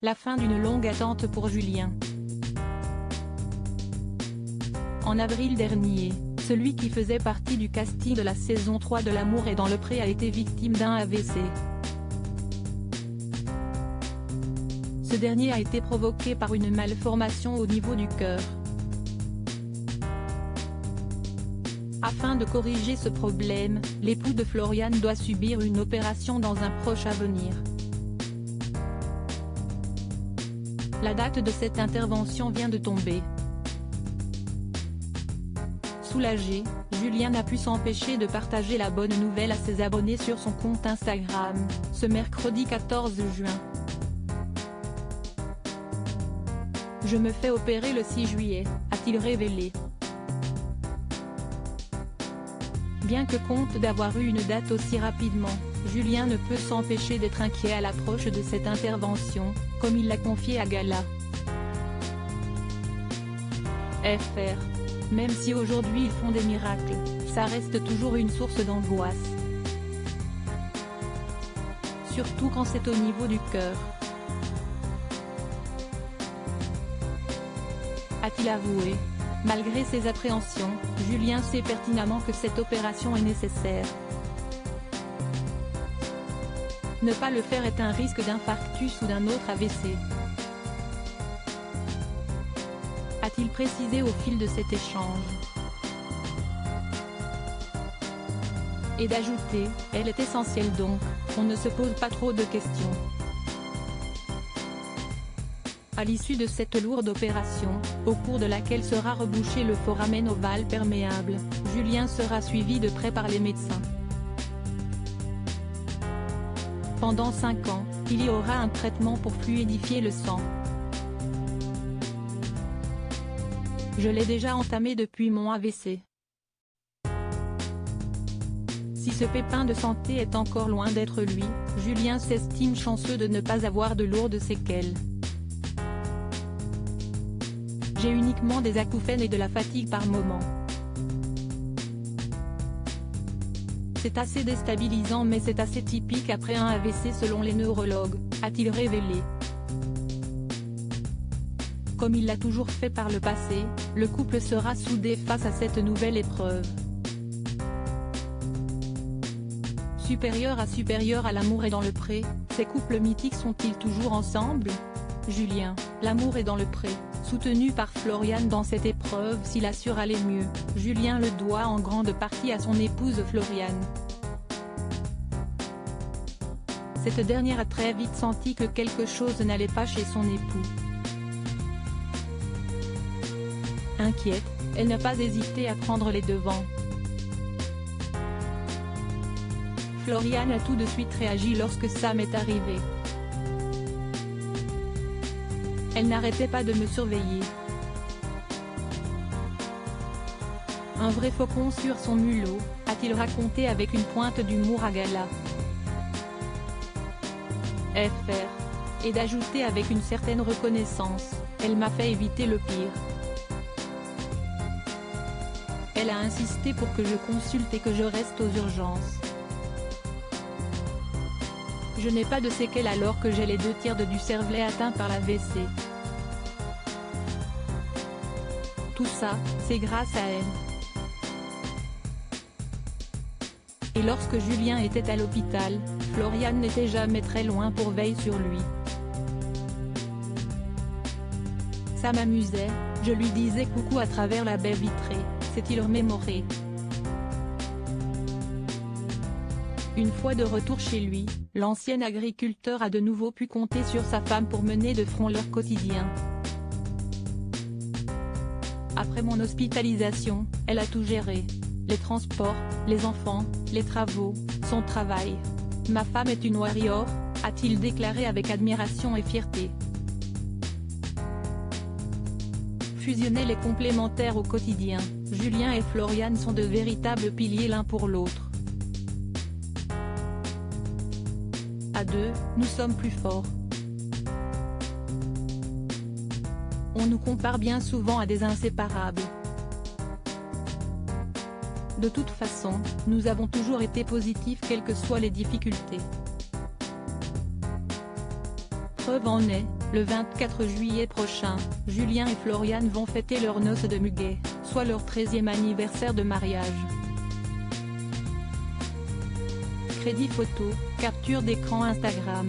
La fin d'une longue attente pour Julien. En avril dernier, celui qui faisait partie du casting de la saison 3 de L'amour est dans le pré a été victime d'un AVC. Ce dernier a été provoqué par une malformation au niveau du cœur. Afin de corriger ce problème, l'époux de Floriane doit subir une opération dans un proche avenir. La date de cette intervention vient de tomber. Soulagé, Julien n'a pu s'empêcher de partager la bonne nouvelle à ses abonnés sur son compte Instagram, ce mercredi 14 juin. Je me fais opérer le 6 juillet, a-t-il révélé. Bien que content d'avoir eu une date aussi rapidement, Julien ne peut s'empêcher d'être inquiet à l'approche de cette intervention, comme il l'a confié à Gala. FR. Même si aujourd'hui ils font des miracles, ça reste toujours une source d'angoisse. Surtout quand c'est au niveau du cœur. A-t-il avoué. Malgré ses appréhensions, Julien sait pertinemment que cette opération est nécessaire. Ne pas le faire est un risque d'infarctus ou d'un autre AVC. A-t-il précisé au fil de cet échange. Et d'ajouter, elle est essentielle donc, on ne se pose pas trop de questions. À l'issue de cette lourde opération, au cours de laquelle sera rebouché le foramen ovale perméable, Julien sera suivi de près par les médecins. Pendant 5 ans, il y aura un traitement pour fluidifier le sang. Je l'ai déjà entamé depuis mon AVC. Si ce pépin de santé est encore loin d'être lui, Julien s'estime chanceux de ne pas avoir de lourdes séquelles. J'ai uniquement des acouphènes et de la fatigue par moment. C'est assez déstabilisant mais c'est assez typique après un AVC selon les neurologues, a-t-il révélé. Comme il l'a toujours fait par le passé, le couple sera soudé face à cette nouvelle épreuve. Supérieur à L'amour est dans le pré, ces couples mythiques sont-ils toujours ensemble? Julien, L'amour est dans le pré, soutenu par Floriane dans cette épreuve s'il assure aller mieux, Julien le doit en grande partie à son épouse Floriane. Cette dernière a très vite senti que quelque chose n'allait pas chez son époux. Inquiète, elle n'a pas hésité à prendre les devants. Floriane a tout de suite réagi lorsque ça m'est arrivé. Elle n'arrêtait pas de me surveiller. Un vrai faucon sur son mulot, a-t-il raconté avec une pointe d'humour à Gala. FR. Et d'ajouter avec une certaine reconnaissance, elle m'a fait éviter le pire. Elle a insisté pour que je consulte et que je reste aux urgences. Je n'ai pas de séquelles alors que j'ai les 2/3 du cervelet atteint par l'AVC. Tout ça, c'est grâce à elle. Et lorsque Julien était à l'hôpital, Floriane n'était jamais très loin pour veiller sur lui. Ça m'amusait, je lui disais coucou à travers la baie vitrée, s'est-il remémoré. Une fois de retour chez lui, l'ancien agriculteur a de nouveau pu compter sur sa femme pour mener de front leur quotidien. Après mon hospitalisation, elle a tout géré. Les transports, les enfants, les travaux, son travail. Ma femme est une warrior, a-t-il déclaré avec admiration et fierté. Fusionnels et complémentaires au quotidien, Julien et Floriane sont de véritables piliers l'un pour l'autre. À deux, nous sommes plus forts. On nous compare bien souvent à des inséparables. De toute façon, nous avons toujours été positifs quelles que soient les difficultés. Preuve en est, Le 24 juillet prochain, Julien et Floriane vont fêter leurs noces de muguet, soit leur 13e anniversaire de mariage. Crédit photo, capture d'écran Instagram.